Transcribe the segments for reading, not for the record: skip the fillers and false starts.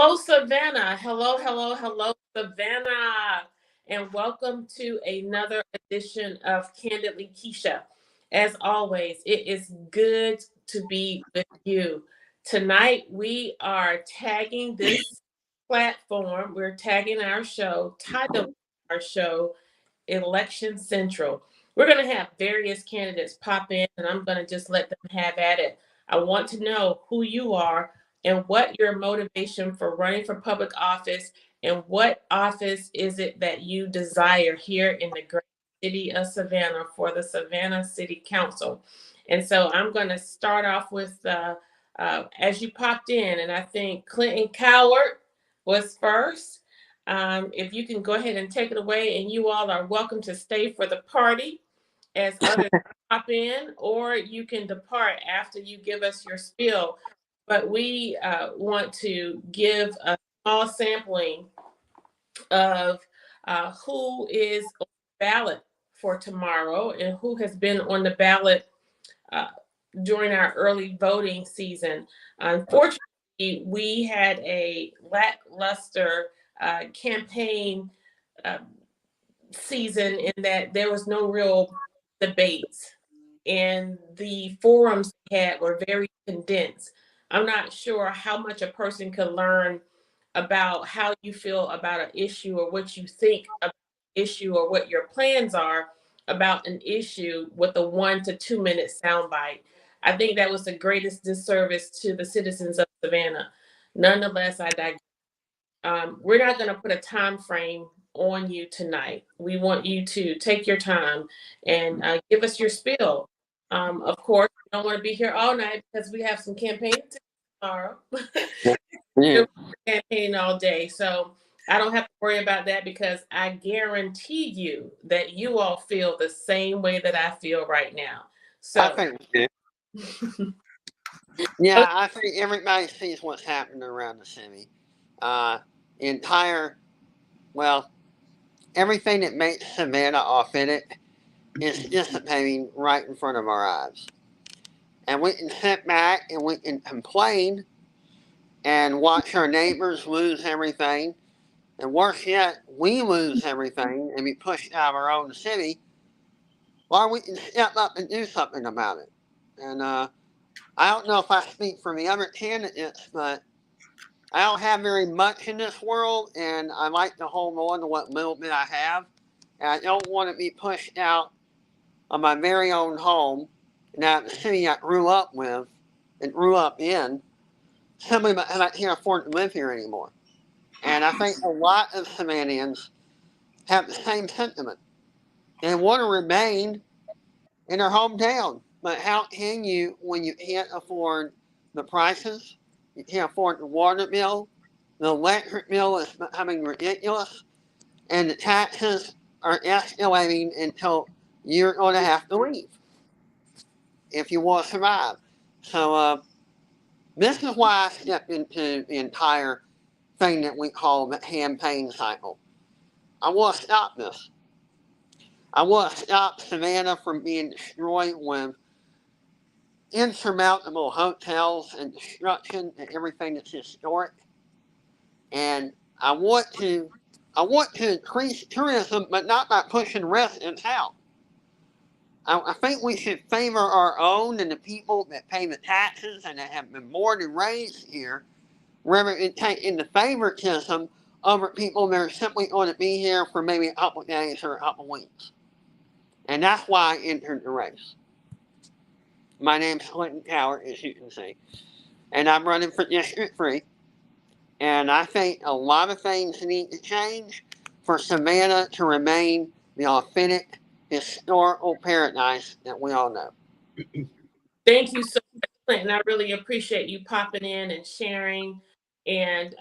Hello, Savannah. Hello, hello, hello, Savannah. And welcome to another edition of Candidly Kesha. As always, it is good to be with you. Tonight, we are tagging this platform, we're tagging our show, title our show, Election Central. We're going to have various candidates pop in, and I'm going to just let them have at it. I want to know who you are and what your motivation for running for public office and what office is it that you desire here in the great city of Savannah for the Savannah City Council. And so I'm going to start off with, as you popped in, and I think Clinton Coward was first. If you can go ahead and take it away, and you all are welcome to stay for the party as others pop in, or you can depart after you give us your spiel. But we want to give a small sampling of who is on the ballot for tomorrow and who has been on the ballot uh, during our early voting season. Unfortunately, we had a lackluster campaign uh, season in that there was no real debates, and the forums they had were very condensed. I'm not sure how much a person could learn about how you feel about an issue or what you think about an issue or what your plans are about an issue with a 1 to 2 minute soundbite. I think that was the greatest disservice to the citizens of Savannah. Nonetheless, I digress. We're not going to put a time frame on you tonight. We want you to take your time and give us your spiel. Of course, we don't want to be here all night because we have some campaigning tomorrow. Yeah. We're campaigning all day, so I don't have to worry about that because I guarantee you that you all feel the same way that I feel right now. I So, think we do. Yeah, I think everybody sees what's happening around the city. Entire, well, everything that makes Savannah authentic is dissipating right in front of our eyes. And we can sit back and we can complain and watch our neighbors lose everything. And worse yet, we lose everything and be pushed out of our own city, or we can step up and do something about it. And I don't know if I speak for the other candidates, but I don't have very much in this world, and I like to hold on to what little bit I have. And I don't want to be pushed out of my very own home, and out of the city I grew up with and grew up in, simply because I can't afford to live here anymore. And I think a lot of Savannahans have the same sentiment. They want to remain in their hometown. But how can you when you can't afford the prices? You can't afford the water bill. The electric bill is becoming ridiculous. And the taxes are escalating until you're going to have to leave if you want to survive. So this is why I stepped into the entire thing that we call the campaign cycle. I want to stop this. I want to stop Savannah from being destroyed with insurmountable hotels and destruction and everything that's historic. And I want to increase tourism, but not by pushing residents out. I think we should favor our own and the people that pay the taxes and that have been born and raised here, rather than taking the favoritism over people that are simply going to be here for maybe a couple of days or a couple of weeks. And that's why I entered the race. My name's Clinton Coward, as you can see, and I'm running for District 3. And I think a lot of things need to change for Savannah to remain the authentic, historical paradise that we all know. thank you so much, Clinton. I really appreciate you popping in and sharing. And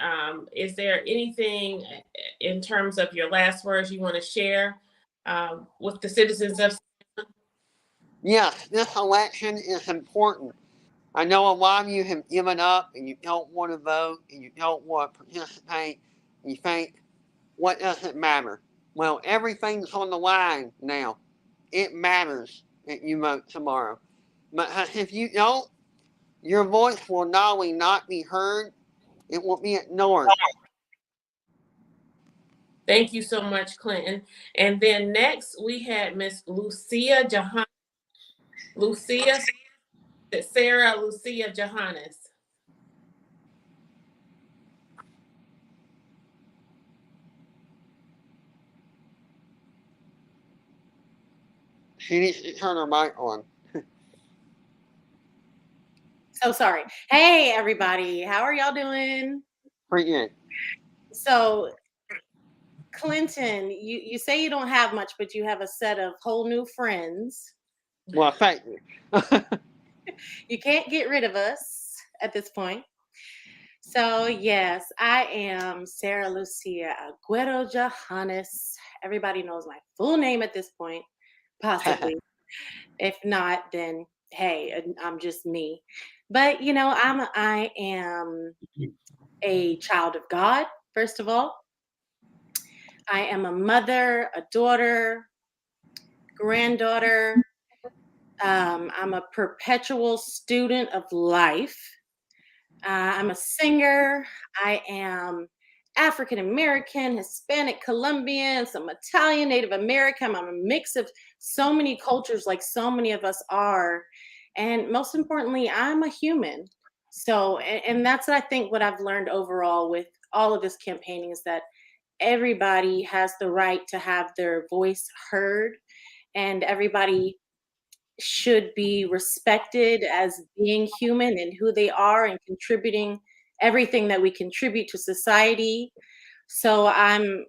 is there anything in terms of your last words you want to share with the citizens of? Yes, this election is important. I know a lot of you have given up and you don't want to vote and you don't want to participate. And you think, what does it matter? Well, everything's on the line now. It matters that you vote tomorrow. But if you don't, your voice will not only not be heard, It will be ignored. Thank you so much, Clinton. And then next we had Miss Lucia Lucia, Sarah Lucia Johannes. She needs to turn her mic on. So sorry. Hey, everybody. How are y'all doing? Pretty good. So, Clinton, you say you don't have much, but you have a set of whole new friends. Well, thank you. You can't get rid of us at this point. So, yes, I am Sarah Lucia Aguero Johannes. Everybody knows my full name at this point, possibly. If not, then hey, I'm just me. But I am a child of God, first of all. I am a mother, a daughter, granddaughter. I'm a perpetual student of life. I'm a singer. I am African American, Hispanic, Colombian, some Italian, Native American. I'm a mix of so many cultures, like so many of us are. And most importantly, I'm a human. So, and that's I think what I've learned overall with all of this campaigning is that everybody has the right to have their voice heard, and everybody should be respected as being human and who they are and contributing everything that we contribute to society. So I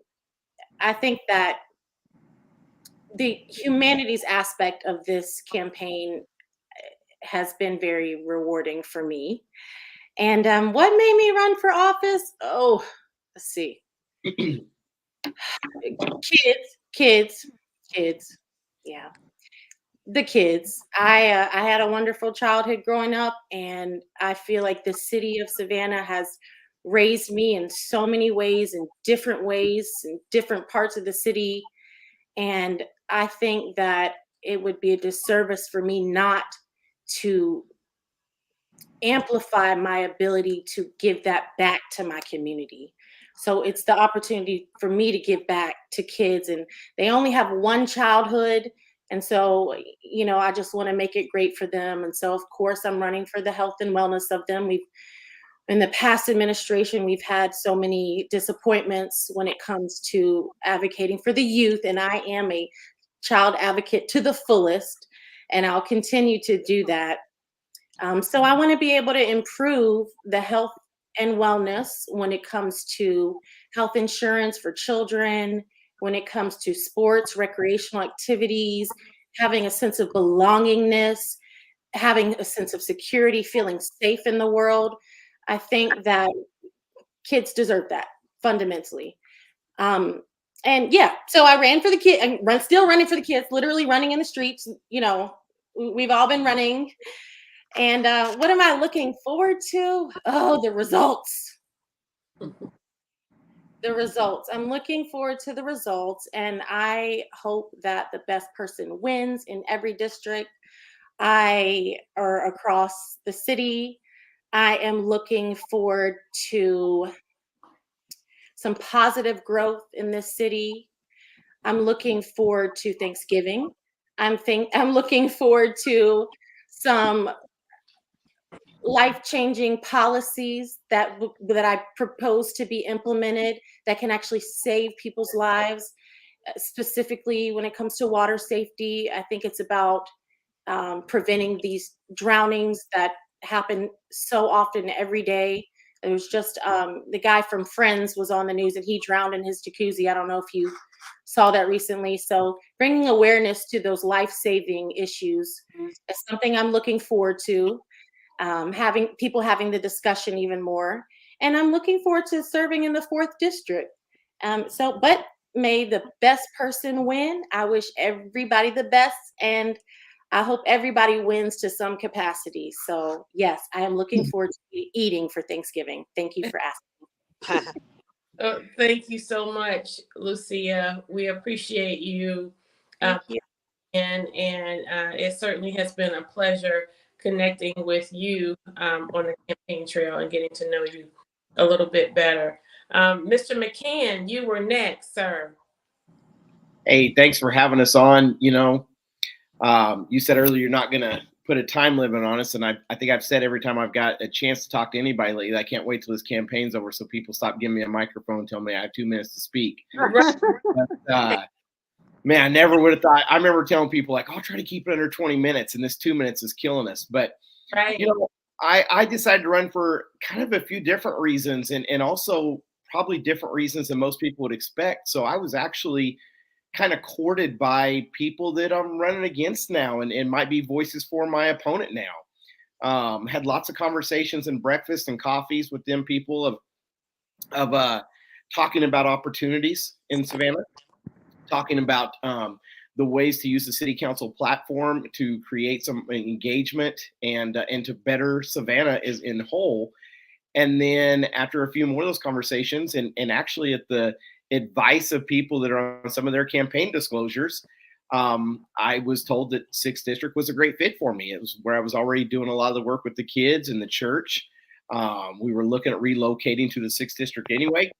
think that the humanities aspect of this campaign has been very rewarding for me. And what made me run for office? Oh, let's see. Kids, kids. Yeah, the kids. I had a wonderful childhood growing up, and I feel like the city of Savannah has raised me in so many ways, in different parts of the city. And I think that it would be a disservice for me not to amplify my ability to give that back to my community. So it's the opportunity for me to give back to kids, and they only have one childhood. And so, I just want to make it great for them. And so, of course, I'm running for the health and wellness of them. In the past administration, we've had so many disappointments when it comes to advocating for the youth. And I am a child advocate to the fullest, and I'll continue to do that. So I want to be able to improve the health and wellness when it comes to health insurance for children, when it comes to sports, recreational activities, having a sense of belongingness, having a sense of security, feeling safe in the world. I think that kids deserve that fundamentally. Um, and yeah, so I ran for the kid and still running for the kids, literally running in the streets. We've all been running. And what am I looking forward to? Oh, the results. The results. I'm looking forward to the results, and I hope that the best person wins in every district or across the city. I am looking forward to some positive growth in this city. I'm looking forward to Thanksgiving. I'm looking forward to some life-changing policies that I propose to be implemented that can actually save people's lives, specifically when it comes to water safety. I think it's about preventing these drownings that happen so often every day. There was just the guy from Friends was on the news, and he drowned in his jacuzzi. I don't know if you saw that recently. So bringing awareness to those life-saving issues is something I'm looking forward to. Having the discussion even more. And I'm looking forward to serving in the 4th district. But may the best person win. I wish everybody the best, and I hope everybody wins to some capacity. So yes, I am looking forward to eating for Thanksgiving. Thank you for asking. Thank you so much, Lucia. We appreciate you. Thank you. And it certainly has been a pleasure connecting with you on the campaign trail and getting to know you. a little bit better. Mr. McCann, you were next, sir. Hey, thanks for having us on. You said earlier you're not going to put a time limit on us, and I think I've said every time I've got a chance to talk to anybody lately, I can't wait till this campaign's over so people stop giving me a microphone and tell me I have 2 minutes to speak. Right. But, man, I never would have thought. I remember telling people like, I'll try to keep it under 20 minutes, and this 2 minutes is killing us. But Right. I decided to run for kind of a few different reasons, and also probably different reasons than most people would expect. So I was actually kind of courted by people that I'm running against now, and might be voices for my opponent now. Had lots of conversations and breakfast and coffees with them people of talking about opportunities in Savannah, talking about the ways to use the city council platform to create some engagement and to better Savannah is in whole. And then after a few more of those conversations, and actually at the advice of people that are on some of their campaign disclosures, I was told that 6th District was a great fit for me. It was where I was already doing a lot of the work with the kids and the church. We were looking at relocating to the 6th District anyway,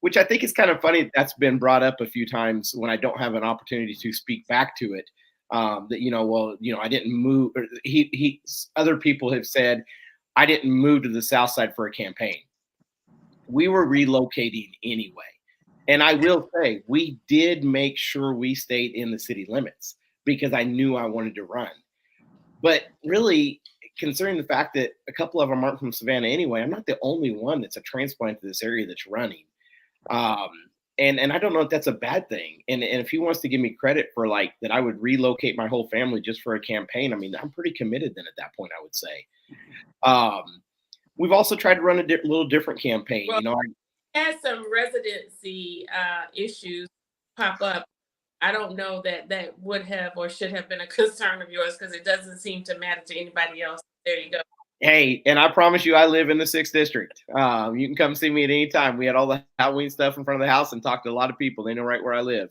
which I think is kind of funny. That's been brought up a few times when I don't have an opportunity to speak back to it. That, I didn't move. Or other people have said I didn't move to the South Side for a campaign. We were relocating anyway. And I will say, we did make sure we stayed in the city limits because I knew I wanted to run. But really, considering the fact that a couple of them aren't from Savannah anyway, I'm not the only one that's a transplant to this area that's running. And I don't know if that's a bad thing. And if he wants to give me credit for like that, I would relocate my whole family just for a campaign. I mean, I'm pretty committed then at that point, I would say. We've also tried to run a little different campaign. Well, I had some residency issues pop up. I don't know that would have or should have been a concern of yours because it doesn't seem to matter to anybody else. There you go. Hey, and I promise you, I live in the 6th District. You can come see me at any time. We had all the Halloween stuff in front of the house and talked to a lot of people. They know right where I live.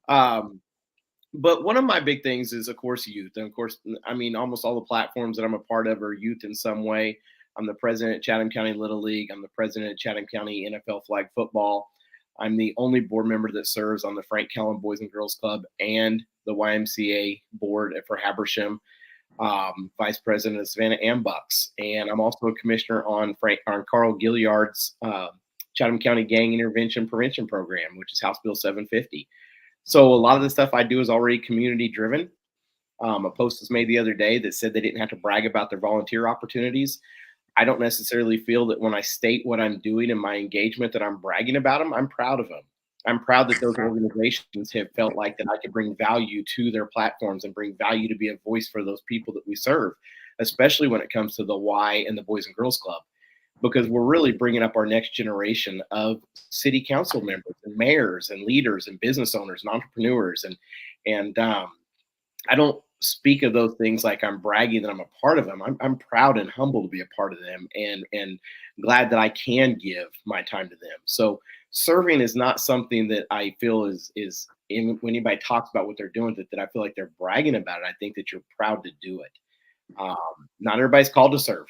But one of my big things is, of course, youth. And of course, I mean, almost all the platforms that I'm a part of are youth in some way. I'm the president at Chatham County Little League. I'm the president at Chatham County NFL Flag Football. I'm the only board member that serves on the Frank Callan Boys and Girls Club and the YMCA board for Habersham, vice president of Savannah and Bucks. And I'm also a commissioner on Carl Gilliard's Chatham County Gang Intervention Prevention Program, which is House Bill 750. So a lot of the stuff I do is already community driven. A post was made the other day that said they didn't have to brag about their volunteer opportunities. I don't necessarily feel that when I state what I'm doing and my engagement that I'm bragging about them. I'm proud of them. I'm proud that those organizations have felt like that I could bring value to their platforms and bring value to be a voice for those people that we serve, especially when it comes to the Y and the Boys and Girls Club, because we're really bringing up our next generation of city council members and mayors and leaders and business owners and entrepreneurs. And I don't speak of those things like I'm bragging that I'm a part of them. I'm proud and humble to be a part of them and glad that I can give my time to them. So serving is not something that I feel is when anybody talks about what they're doing, that I feel like they're bragging about it. I think that you're proud to do it. Not everybody's called to serve.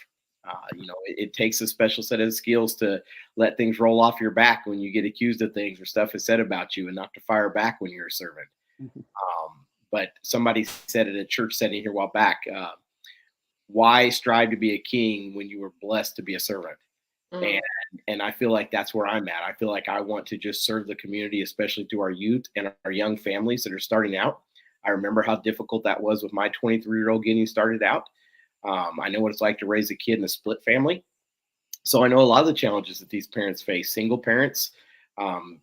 It takes a special set of skills to let things roll off your back when you get accused of things or stuff is said about you and not to fire back when you're a servant. But somebody said at a church setting here a while back, why strive to be a king when you were blessed to be a servant? And I feel like that's where I'm at. I feel like I want to just serve the community, especially to our youth and our young families that are starting out. I remember how difficult that was with my 23-year-old getting started out. I know what it's like to raise a kid in a split family. So I know a lot of the challenges that these parents face, single parents,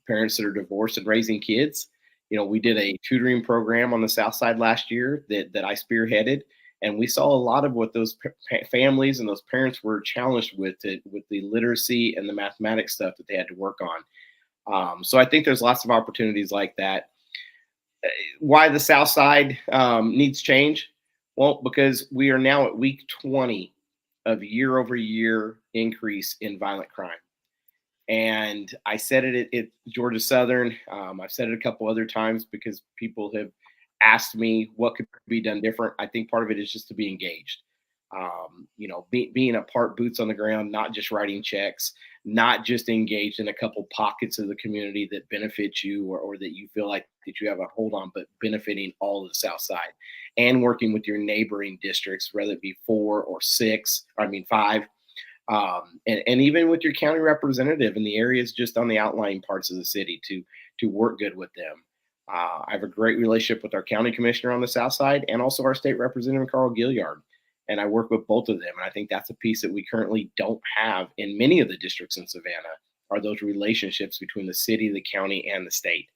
parents that are divorced and raising kids. We did a tutoring program on the South Side last year that I spearheaded, and we saw a lot of what those families and those parents were challenged with the literacy and the mathematics stuff that they had to work on. So I think there's lots of opportunities like that. Why the South Side needs change? Well, because we are now at week 20 of year-over-year increase in violent crime. And I said it at Georgia Southern. I've said it a couple other times because people have asked me what could be done different. I think part of it is just to be engaged. Being a part boots on the ground, not just writing checks, not just engaged in a couple pockets of the community that benefit you, or that you feel like that you have a hold on, but benefiting all of the South Side, and working with your neighboring districts, whether it be 4 or 6, I mean 5, and even with your county representative in the areas just on the outlying parts of the city to work good with them. I have a great relationship with our county commissioner on the South Side, and also our state representative Carl Gilliard, and I work with both of them. And I think that's a piece that we currently don't have in many of the districts in Savannah, are those relationships between the city, the county, and the state.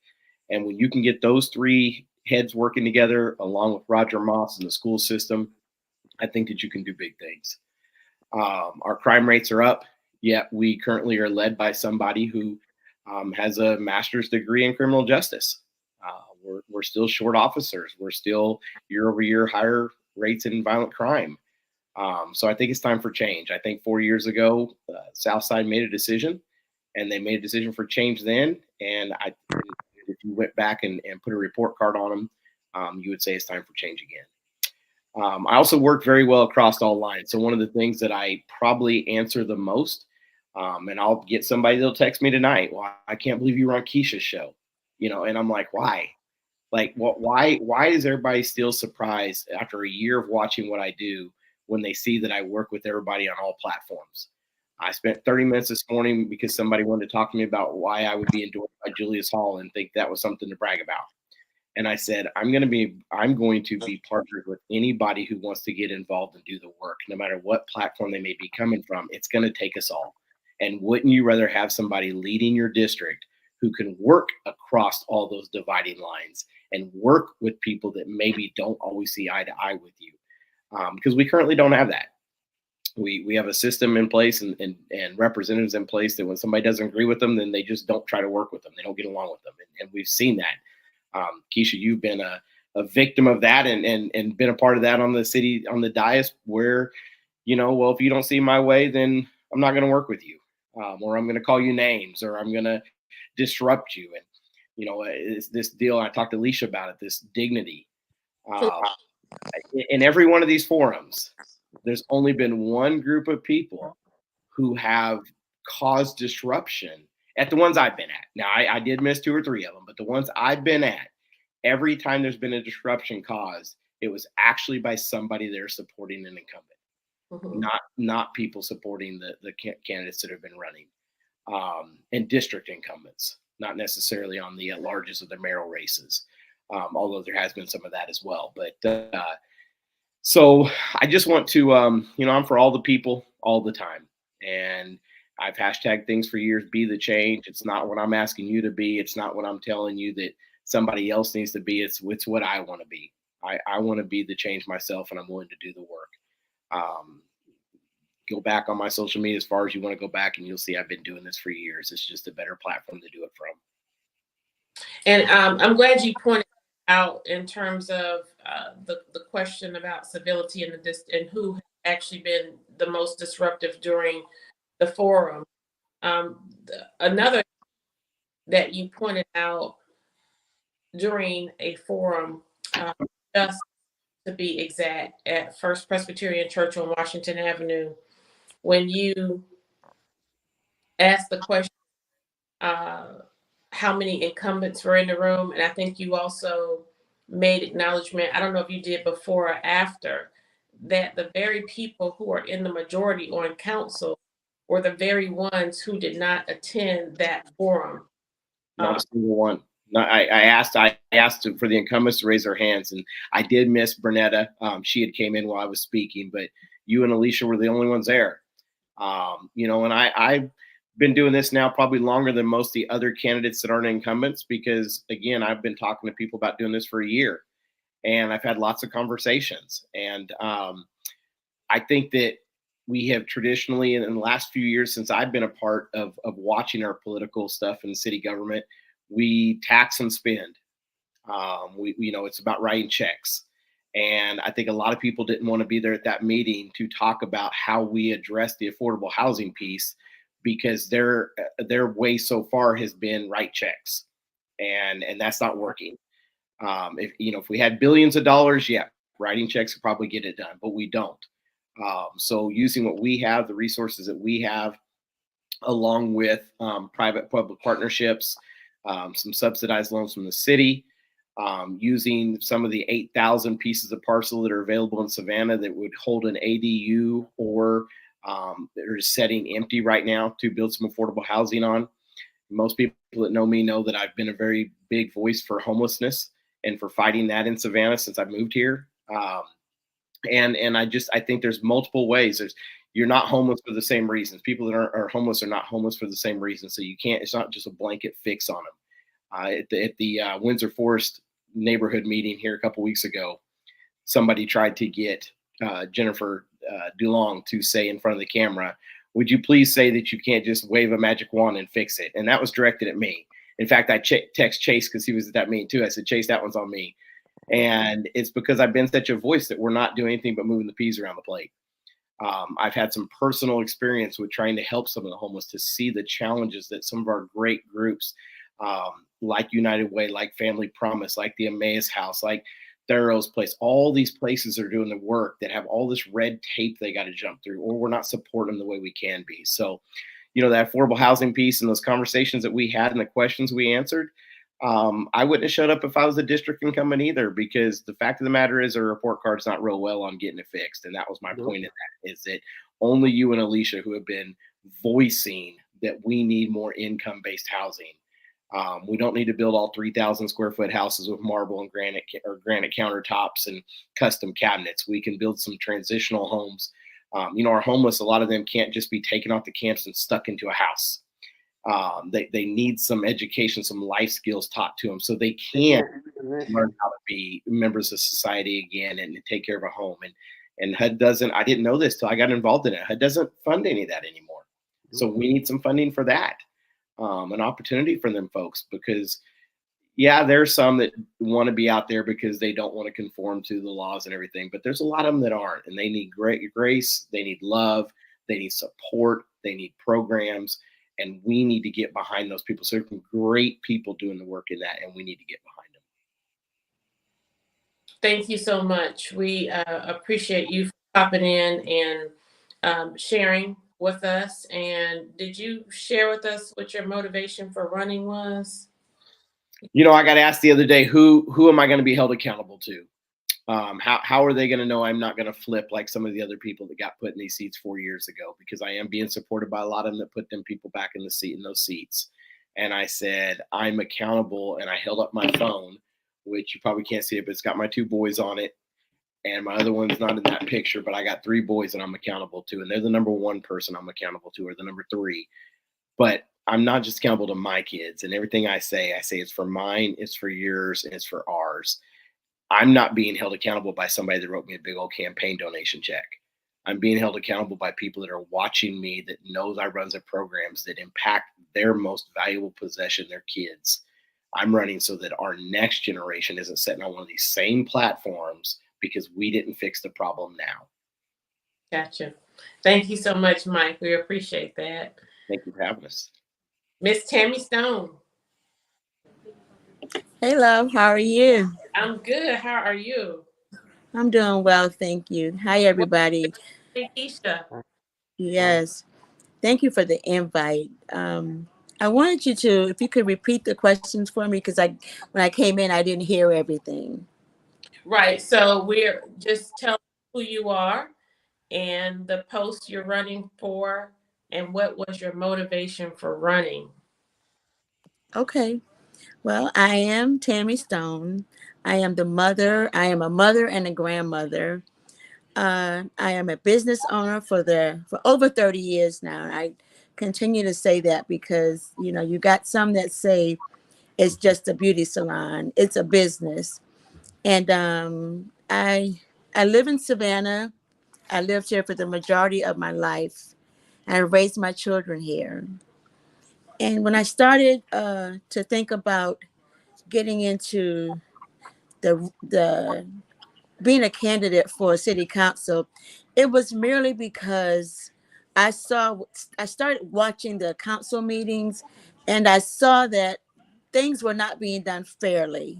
And when you can get those 3 heads working together, along with Roger Moss and the school system, I think that you can do big things. Our crime rates are up, yet we currently are led by somebody who has a master's degree in criminal justice. We're still short officers. We're still year over year higher rates in violent crime. So I think it's time for change. I think 4 years ago, Southside made a decision, and they made a decision for change then. And if you went back and put a report card on them, you would say it's time for change again. I also work very well across all lines. So one of the things that I probably answer the most, and I'll get somebody that'll text me tonight, well, I can't believe you were on Kesha's show, and I'm like, why? Like, why is everybody still surprised after a year of watching what I do when they see that I work with everybody on all platforms? I spent 30 minutes this morning because somebody wanted to talk to me about why I would be endorsed by Julius Hall and think that was something to brag about. And I said, I'm going to be partnered with anybody who wants to get involved and do the work, no matter what platform they may be coming from. It's going to take us all. And wouldn't you rather have somebody leading your district who can work across all those dividing lines and work with people that maybe don't always see eye to eye with you? Because we currently don't have that. We have a system in place and representatives in place that when somebody doesn't agree with them, then they just don't try to work with them. They don't get along with them. And we've seen that. Kesha, you've been a victim of that and been a part of that on the dais where, well, if you don't see my way, then I'm not going to work with you, or I'm going to call you names, or I'm going to disrupt you. And, it's this deal, I talked to Alicia about it, this dignity. In every one of these forums, there's only been one group of people who have caused disruption at the ones I've been at. Now, I did miss 2 or 3 of them, but the ones I've been at, every time there's been a disruption caused, it was actually by somebody there supporting an incumbent, not people supporting the candidates that have been running, and district incumbents, not necessarily on the largest of the mayoral races, although there has been some of that as well. But so I just want to, I'm for all the people all the time. And I've hashtagged things for years, be the change. It's not what I'm asking you to be. It's not what I'm telling you that somebody else needs to be. It's what I want to be. I want to be the change myself, and I'm willing to do the work. Go back on my social media as far as you want to go back, and you'll see I've been doing this for years. It's just a better platform to do it from. And I'm glad you pointed out in terms of the question about civility and who has actually been the most disruptive during the forum. Another that you pointed out during a forum, just to be exact, at First Presbyterian Church on Washington Avenue, when you asked the question, how many incumbents were in the room, and I think you also made acknowledgement, I don't know if you did before or after, that the very people who are in the majority on council were the very ones who did not attend that forum. Not a single one. No, I asked for the incumbents to raise their hands, and I did miss Bernetta. She had came in while I was speaking, but you and Alicia were the only ones there. And I've been doing this now probably longer than most of the other candidates that aren't incumbents, because again, I've been talking to people about doing this for a year, and I've had lots of conversations. And I think that we have traditionally, in the last few years since I've been a part of watching our political stuff in city government, we tax and spend. It's about writing checks. And I think a lot of people didn't want to be there at that meeting to talk about how we address the affordable housing piece, because their way so far has been write checks, and that's not working. If we had billions of dollars, yeah, writing checks could probably get it done, but we don't. So using what we have, the resources that we have, along with private public partnerships, some subsidized loans from the city, using some of the 8,000 pieces of parcel that are available in Savannah that would hold an ADU or that are setting empty right now to build some affordable housing on. Most people that know me know that I've been a very big voice for homelessness and for fighting that in Savannah since I moved here. And I think there's multiple ways. You're not homeless for the same reasons. People that are homeless are not homeless for the same reasons. So you can't. It's not just a blanket fix on them. At the Windsor Forest neighborhood meeting here a couple weeks ago, somebody tried to get Jennifer DeLong to say in front of the camera, "Would you please say that you can't just wave a magic wand and fix it?" And that was directed at me. In fact, I text Chase because he was at that meeting too. I said, "Chase, that one's on me." And it's because I've been such a voice that we're not doing anything but moving the peas around the plate. I've had some personal experience with trying to help some of the homeless to see the challenges that some of our great groups, like United Way, like Family Promise, like the Emmaus House, like Thero's Place, all these places are doing the work that have all this red tape they got to jump through, or we're not supporting them the way we can be. So, that affordable housing piece and those conversations that we had and the questions we answered, I wouldn't have showed up if I was a district incumbent either, because the fact of the matter is our report card's not real well on getting it fixed. And that was my point in that, is that only you and Alicia, who have been voicing that we need more income-based housing. We don't need to build all 3,000 square foot houses with marble and granite countertops and custom cabinets. We can build some transitional homes. Our homeless, a lot of them can't just be taken off the camps and stuck into a house. They need some education, some life skills taught to them so they can learn how to be members of society again and take care of a home. And HUD doesn't, I didn't know this till I got involved in it. HUD doesn't fund any of that anymore. So we need some funding for that, an opportunity for them folks, because there's some that want to be out there because they don't want to conform to the laws and everything, but there's a lot of them that aren't, and they need great grace. They need love. They need support. They need programs. And we need to get behind those people. So there's some great people doing the work in that, and we need to get behind them. Thank you so much. We appreciate you popping in and sharing with us. And did you share with us what your motivation for running was? I got asked the other day, who am I going to be held accountable to? How are they going to know I'm not going to flip like some of the other people that got put in these seats 4 years ago? Because I am being supported by a lot of them that put them people back in those seats. And I said, I'm accountable. And I held up my phone, which you probably can't see it, but it's got my 2 boys on it. And my other one's not in that picture, but I got 3 boys that I'm accountable to. And they're the number 1 person I'm accountable to, or the number 3. But I'm not just accountable to my kids. And everything I say it's for mine, it's for yours, and it's for ours. I'm not being held accountable by somebody that wrote me a big old campaign donation check. I'm being held accountable by people that are watching me, that knows I run the programs that impact their most valuable possession, their kids. I'm running so that our next generation isn't sitting on one of these same platforms because we didn't fix the problem now. Gotcha. Thank you so much, Mike. We appreciate that. Thank you for having us. Miss Tammy Stone. Hey, love. How are you? I'm good. How are you? I'm doing well, thank you. Hi, everybody. Hey, Kesha. Yes. Thank you for the invite. I wanted you to, if you could repeat the questions for me, because when I came in, I didn't hear everything. Right. So we're just telling who you are and the post you're running for, and what was your motivation for running? Okay. Well, I am Tammy Stone. I am a mother and a grandmother. I am a business owner for over 30 years now. And I continue to say that because, you got some that say it's just a beauty salon. It's a business. And I live in Savannah. I lived here for the majority of my life. And I raised my children here. And when I started to think about getting into the being a candidate for city council, it was merely because I started watching the council meetings, and I saw that things were not being done fairly.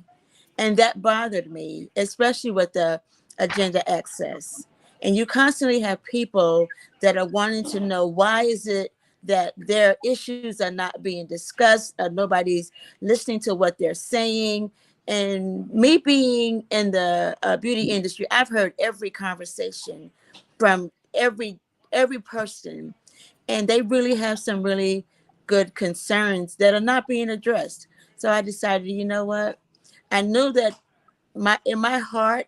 And that bothered me, especially with the agenda access. And you constantly have people that are wanting to know, why is it that their issues are not being discussed, nobody's listening to what they're saying. And me being in the beauty industry, I've heard every conversation from every person, and they really have some really good concerns that are not being addressed. So I decided, you know what? I knew that in my heart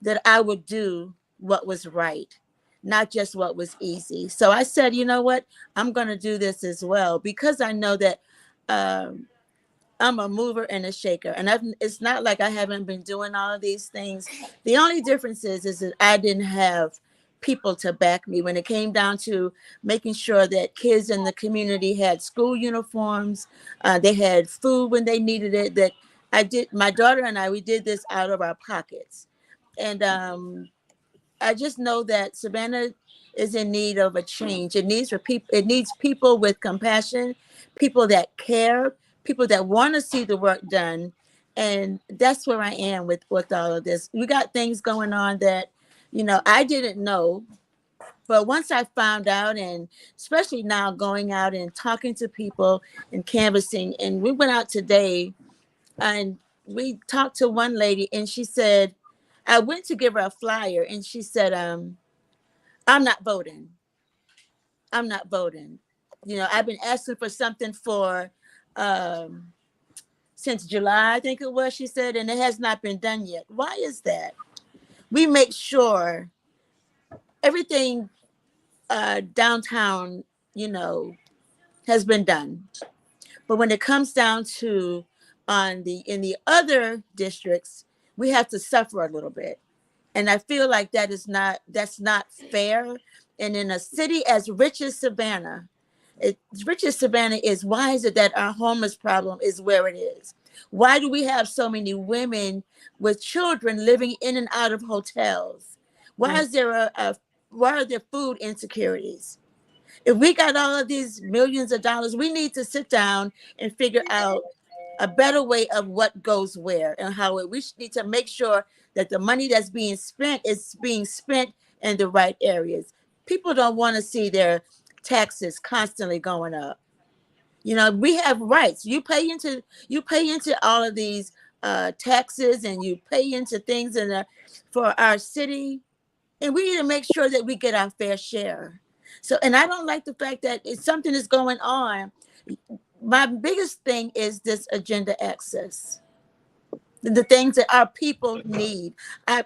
that I would do what was right, not just what was easy. So I said, you know what? I'm going to do this as well because I know that um, I'm a mover and a shaker. And it's not like I haven't been doing all of these things. The only difference is that I didn't have people to back me when it came down to making sure that kids in the community had school uniforms, they had food when they needed it. That my daughter and I, we did this out of our pockets. And I just know that Savannah is in need of a change. It needs for people. It needs people with compassion, people that care, people that want to see the work done, and that's where I am with all of this. We got things going on that, I didn't know, but once I found out, and especially now going out and talking to people and canvassing, and we went out today, and we talked to one lady, and she said, I went to give her a flyer, and she said, I'm not voting. I'm not voting. I've been asking for something for um, since July, I think it was, she said, and it has not been done yet. Why is that? We make sure everything downtown, has been done. But when it comes down to in the other districts, we have to suffer a little bit. And I feel like that's not fair. And in a city as rich as Savannah, rich as Savannah is, why is it that our homeless problem is where it is? Why do we have so many women with children living in and out of hotels? Why is there why are there food insecurities? If we got all of these millions of dollars, we need to sit down and figure out a better way of what goes where and how we need to make sure that the money that's being spent is being spent in the right areas. People don't want to see their taxes constantly going up. We have rights. You pay into all of these taxes, and you pay into things for our city, and we need to make sure that we get our fair share. So, and I don't like the fact that if something is going on, my biggest thing is this agenda access, the things that our people need.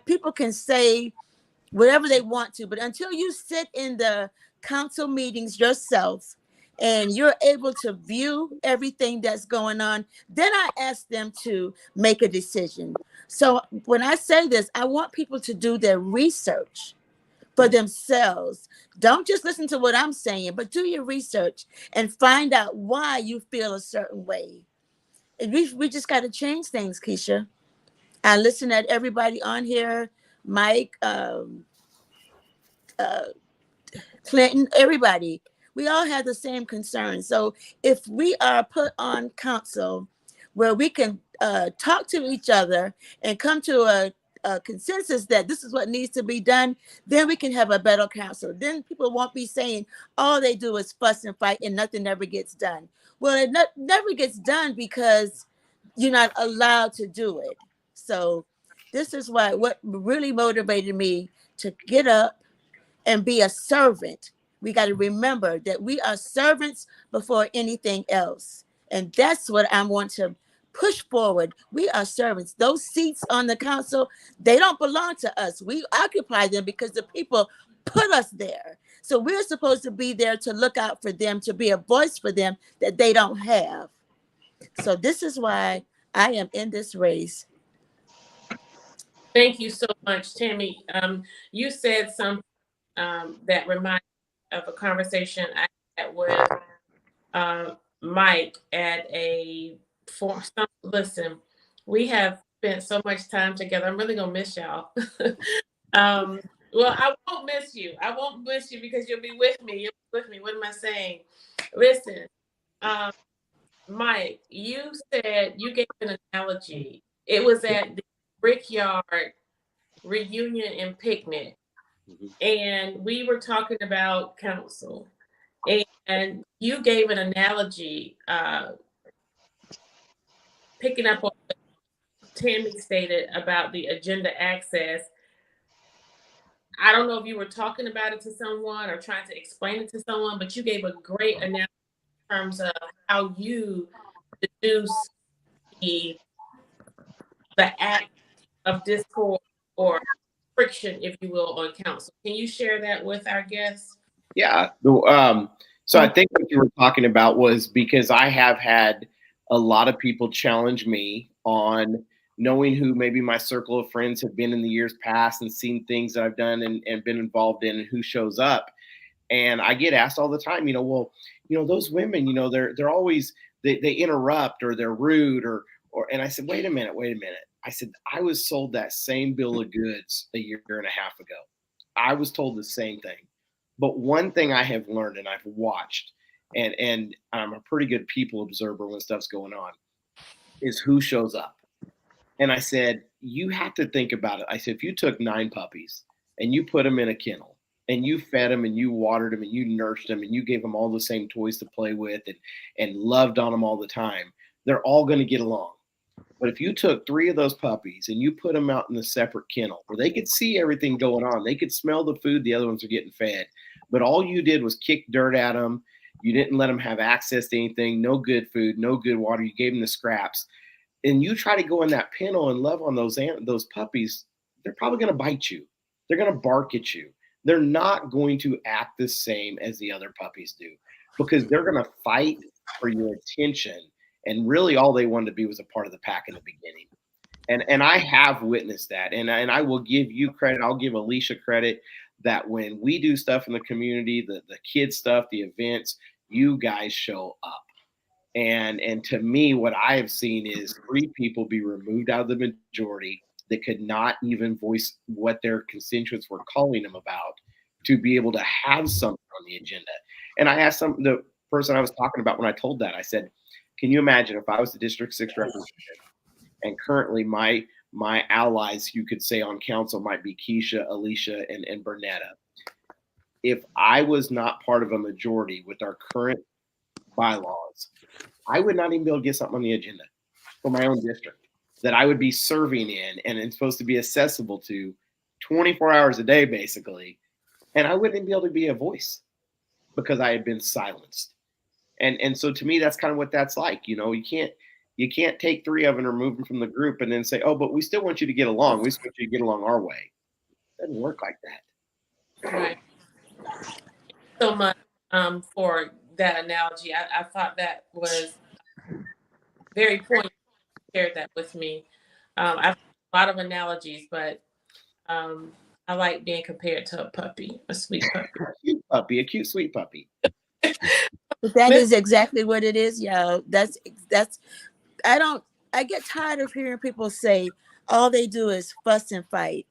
People can say whatever they want to, but until you sit in the council meetings yourself and you're able to view everything that's going on, then I ask them to make a decision. So when I say this, I want people to do their research for themselves. Don't just listen to what I'm saying, but do your research and find out why you feel a certain way. And we just got to change things, Keisha. I listen at everybody on here, Mike, uh, Clinton, everybody. We all have the same concerns. So if we are put on council where we can talk to each other and come to a consensus that this is what needs to be done, then we can have a better council. Then people won't be saying all they do is fuss and fight and nothing ever gets done. Well, it never gets done because you're not allowed to do it. So this is what really motivated me to get up and be a servant. We got to remember that we are servants before anything else. And that's what I want to push forward. We are servants. Those seats on the council, they don't belong to us. We occupy them because the people put us there. So we're supposed to be there to look out for them, to be a voice for them that they don't have. So this is why I am in this race. Thank you so much, Tammy. You said something that reminds me of a conversation I had with Mike at listen, we have spent so much time together. I'm really gonna miss y'all. um, well, I won't miss you. I won't miss you because you'll be with me. You'll be with me. What am I saying? Listen, um, Mike, you said you gave an analogy. It was at the Brickyard reunion and picnic, and we were talking about council. And you gave an analogy, picking up on what Tammy stated about the agenda access. I don't know if you were talking about it to someone or trying to explain it to someone, but you gave a great analogy in terms of how you deduce the act of discord or friction, if you will, on council. Can you share that with our guests? Yeah. So I think what you were talking about was because I have had a lot of people challenge me on knowing who maybe my circle of friends have been in the years past and seen things that I've done and been involved in and who shows up. And I get asked all the time, well, those women, they're always they interrupt or they're rude and I said, wait a minute. I said, I was sold that same bill of goods a year and a half ago. I was told the same thing. But one thing I have learned and I've watched, and I'm a pretty good people observer when stuff's going on, is who shows up. And I said, you have to think about it. I said, if you took 9 puppies and you put them in a kennel and you fed them and you watered them and you nursed them and you gave them all the same toys to play with and loved on them all the time, they're all going to get along. But if you took 3 of those puppies and you put them out in a separate kennel where they could see everything going on, they could smell the food the other ones are getting fed, but all you did was kick dirt at them. You didn't let them have access to anything, no good food, no good water. You gave them the scraps. And you try to go in that kennel and love on those puppies, they're probably going to bite you. They're going to bark at you. They're not going to act the same as the other puppies do because they're going to fight for your attention. And really all they wanted to be was a part of the pack in the beginning. And I have witnessed that. And I will give you credit. I'll give Alicia credit that when we do stuff in the community, the kids stuff, the events, you guys show up. And to me, what I have seen is 3 people be removed out of the majority that could not even voice what their constituents were calling them about to be able to have something on the agenda. And I asked the person I was talking about when I told that, I said, can you imagine if I was the District 6 representative and currently my allies, you could say on council, might be Kesha, Alicia, and Bernetta. If I was not part of a majority with our current bylaws, I would not even be able to get something on the agenda for my own district that I would be serving in and it's supposed to be accessible to 24 hours a day, basically. And I wouldn't be able to be a voice because I had been silenced. And so to me, that's kind of what that's like. You can't take 3 of them and remove them from the group and then say, oh, but we still want you to get along. We just want you to get along our way. It doesn't work like that. Right. So much for that analogy. I thought that was very poignant. Shared that with me. I've a lot of analogies, but I like being compared to a puppy, a sweet puppy. A cute, sweet puppy. But that is exactly what it is, y'all. That's I get tired of hearing people say all they do is fuss and fight.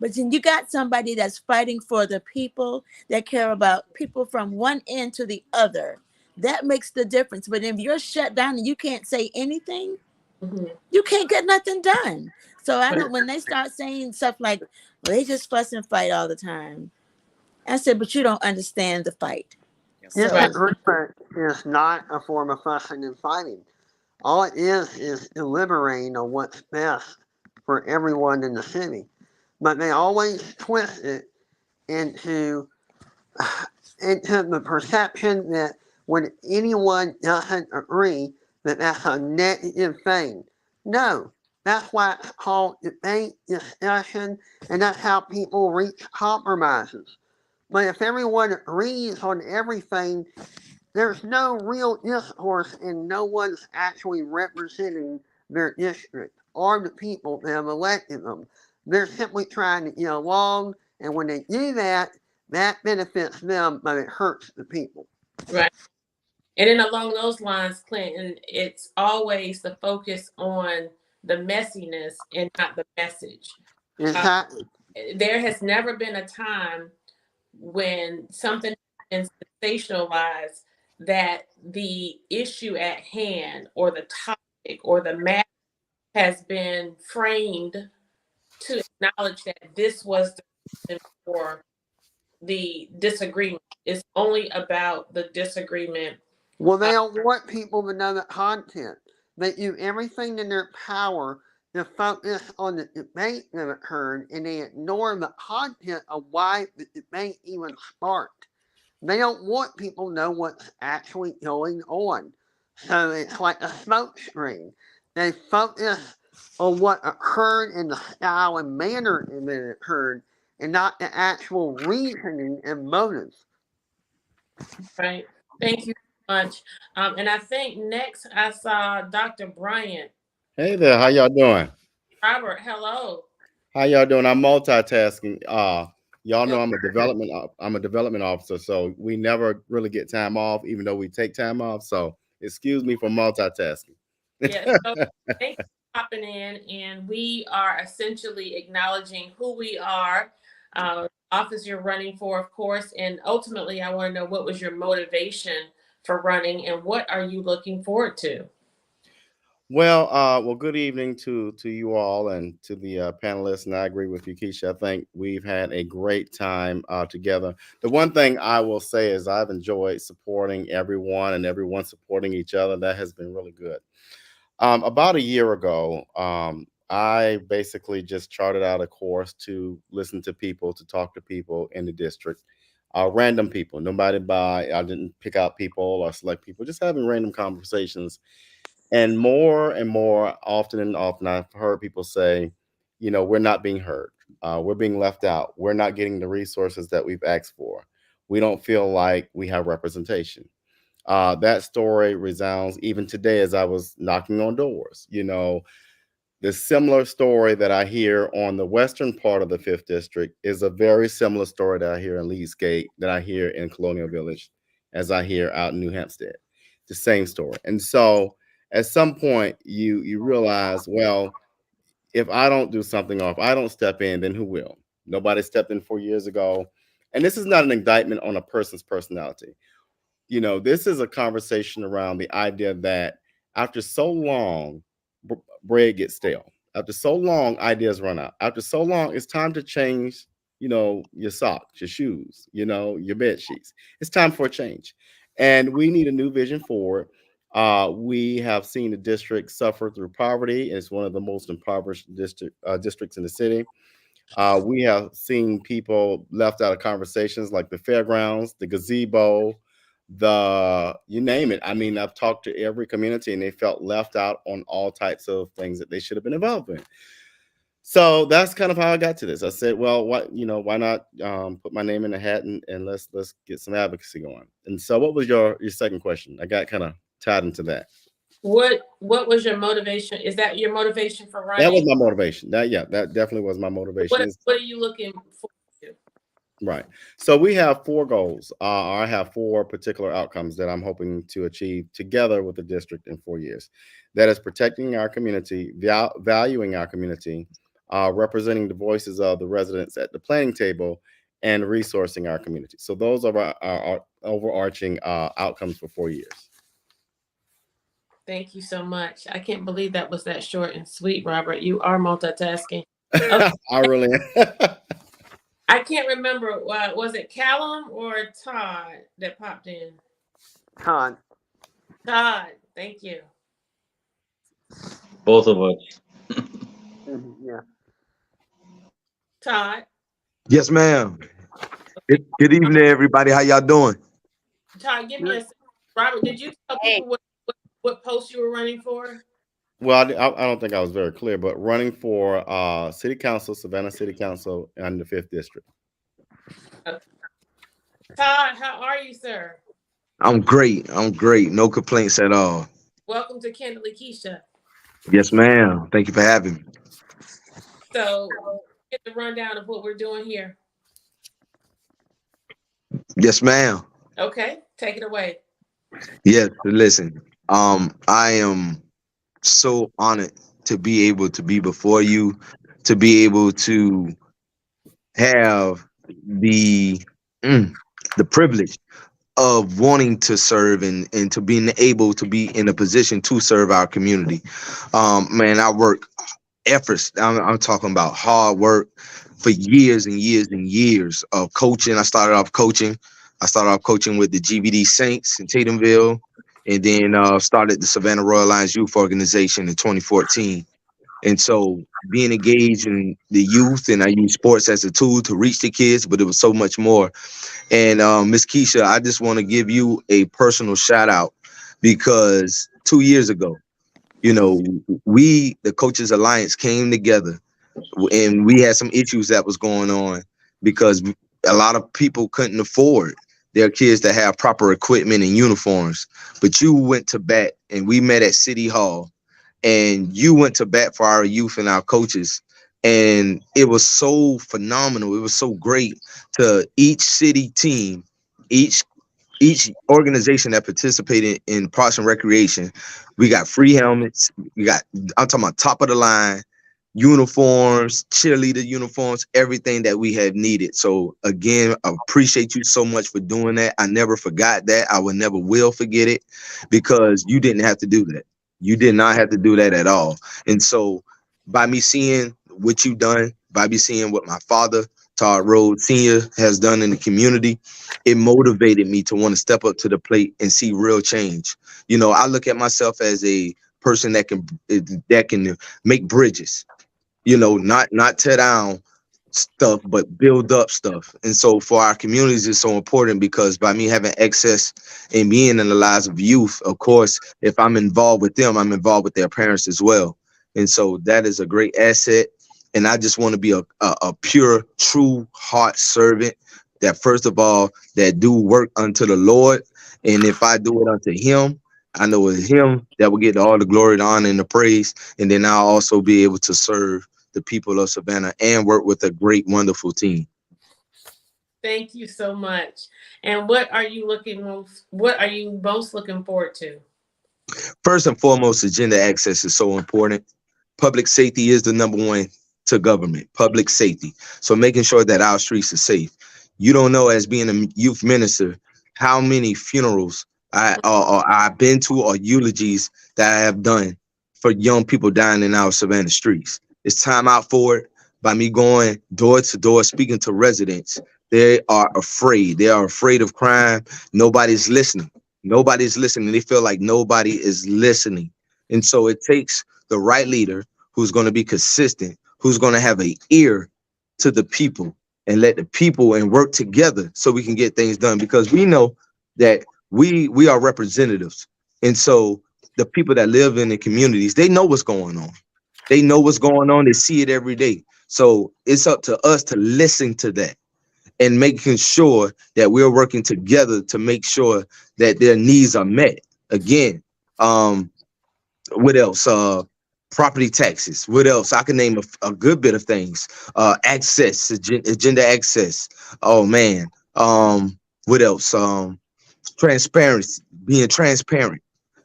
But then you got somebody that's fighting for the people, that care about people from one end to the other. That makes the difference. But if you're shut down and you can't say anything, you can't get nothing done. So I don't, when they start saying stuff like, well, they just fuss and fight all the time. I said, but you don't understand the fight. Disagreement is not a form of fussing and fighting. All it is deliberating on what's best for everyone in the city. But they always twist it into the perception that when anyone doesn't agree, that that's a negative thing. No, that's why it's called debate, discussion, and that's how people reach compromises. But if everyone agrees on everything, there's no real discourse and no one's actually representing their district or the people that have elected them. They're simply trying to get along, and when they do that, that benefits them, but it hurts the people. Right. And then along those lines, Clinton, it's always the focus on the messiness and not the message. Exactly. There has never been a time when something has been sensationalized that the issue at hand or the topic or the matter has been framed to acknowledge that this was the reason for the disagreement. It's only about the disagreement. Well, Uh, they don't want people to know the content. They do everything in their power to focus on the debate that occurred, and they ignore the content of why the debate even sparked. They don't want people to know what's actually going on. So it's like a smoke screen. They focus on what occurred in the style and manner that it occurred, and not the actual reasoning and motives. right. Thank you so much. And I think next I saw Dr. Bryant. Hey there, how y'all doing? Robert, hello. How y'all doing? I'm multitasking. Y'all know Well, I'm a development officer, so we never really get time off, even though we take time off. So excuse me for multitasking. yeah. So thank you for popping in, and we are essentially acknowledging who we are, office you're running for, of course, and ultimately, I want to know what was your motivation for running, and what are you looking forward to? Well, good evening to you all and to the panelists. And I agree with you, Keisha. I think we've had a great time together. The one thing I will say is I've enjoyed supporting everyone and everyone supporting each other. That has been really good. About a year ago, I basically just charted out a course to listen to people, to talk to people in the district, random people. I didn't pick out people or select people, just having random conversations. And more often and often, I've heard people say, we're not being heard. We're being left out. We're not getting the resources that we've asked for. We don't feel like we have representation. That story resounds even today as I was knocking on doors. The similar story that I hear on the western part of the Fifth District is a very similar story that I hear in Lee's Gate, that I hear in Colonial Village, as I hear out in New Hampstead. The same story. And so at some point you realize, well, if I don't do something or if I don't step in, then who will? Nobody stepped in 4 years ago. And this is not an indictment on a person's personality. This is a conversation around the idea that after so long, bread gets stale. After so long, ideas run out. After so long, it's time to change, your socks, your shoes, your bed sheets. It's time for a change. And we need a new vision forward. We have seen the district suffer through poverty. It's one of the most impoverished districts in the city. We have seen people left out of conversations like the fairgrounds, the gazebo, you name it. I mean, I've talked to every community and they felt left out on all types of things that they should have been involved in. So that's kind of how I got to this. I said, well, why not put my name in the hat and let's get some advocacy going. And so what was your second question? I got kind of tied into that. What was your motivation? Is that your motivation for That was running? my motivation. That definitely was my motivation. What are you looking for to? Right. So we have four goals. I have four particular outcomes that I'm hoping to achieve together with the district in 4 years. That is protecting our community, valuing our community, representing the voices of the residents at the planning table, and resourcing our community. So those are our overarching outcomes for 4 years. Thank you so much. I can't believe that was that short and sweet, Robert. You are multitasking. Okay. I really am. I can't remember. Was it Callum or Todd that popped in? Todd. Todd. Thank you. Both of us. Yeah. Todd. Yes, ma'am. Good evening, everybody. How y'all doing? Todd, give me a second. Robert, did you tell people what post you were running for? Well, I don't think I was very clear, but running for City Council, Savannah City Council, and the 5th District. Okay. Todd, how are you, sir? I'm great. No complaints at all. Welcome to Kandily Kesha. Yes, ma'am. Thank you for having me. So, get the rundown of what we're doing here. Yes, ma'am. Okay, take it away. Yes, listen. I am so honored to be able to be before you, to be able to have the privilege of wanting to serve and to being able to be in a position to serve our community. Man, I work efforts. I'm talking about hard work for years and years and years of coaching. I started off coaching with the GBD Saints in Tatumville, and then started the Savannah Royal Lions Youth Organization in 2014. And so being engaged in the youth, and I use sports as a tool to reach the kids, but it was so much more. And Miss Keisha, I just want to give you a personal shout out because 2 years ago, you know, we, the Coaches Alliance, came together and we had some issues that was going on because a lot of people couldn't afford their kids to have proper equipment and uniforms. But you went to bat, and we met at City Hall, and you went to bat for our youth and our coaches. And it was so phenomenal. It was so great to each city team, each organization that participated in Parks and Recreation. We got free helmets. I'm talking about top of the line uniforms, cheerleader uniforms, everything that we have needed. So again, I appreciate you so much for doing that. I never forgot that. I will never will forget it because you didn't have to do that. You did not have to do that at all. And so by me seeing what you've done, by me seeing what my father, Todd Rhodes Sr., has done in the community, it motivated me to want to step up to the plate and see real change. You know, I look at myself as a person that can make bridges, you know, not tear down stuff, but build up stuff. And so for our communities, it's so important because by me having access and being in the lives of youth, of course, if I'm involved with them, I'm involved with their parents as well. And so that is a great asset. And I just want to be a pure, true heart servant that first of all, that do work unto the Lord. And if I do it unto him, I know it's him that will get all the glory, the honor, and the praise. And then I'll also be able to serve the people of Savannah and work with a great, wonderful team. Thank you so much. And what are you most looking forward to? First and foremost, agenda access is so important. Public safety is the number one to government, public safety. So making sure that our streets are safe. You don't know, as being a youth minister, how many funerals I've been to, or eulogies that I have done for young people dying in our Savannah streets. It's time out for it. By me going door to door, speaking to residents, they are afraid. They are afraid of crime. Nobody's listening. Nobody's listening. They feel like nobody is listening. And so it takes the right leader who's going to be consistent, who's going to have an ear to the people and let the people and work together so we can get things done, because we know that we are representatives. And so the people that live in the communities, they know what's going on. They know what's going on. They see it every day. So it's up to us to listen to that and making sure that we're working together to make sure that their needs are met. Again, what else? Property taxes. What else? I can name a good bit of things. Access, agenda access. Oh man. What else? Transparency, being transparent,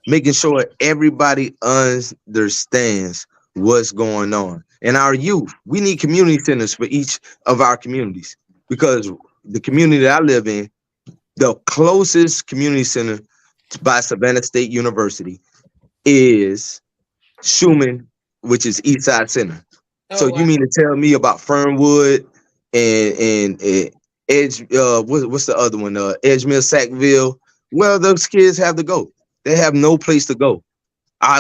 making sure everybody understands what's going on. And our youth, we need community centers for each of our communities, because the community that I live in, the closest community center by Savannah State University is Schumann, which is East Side Center. So Oh, you wow. mean to tell me about Fernwood and Edge? What's the other one? Edgemere, Sackville. Well, those kids have to go. They have no place to go.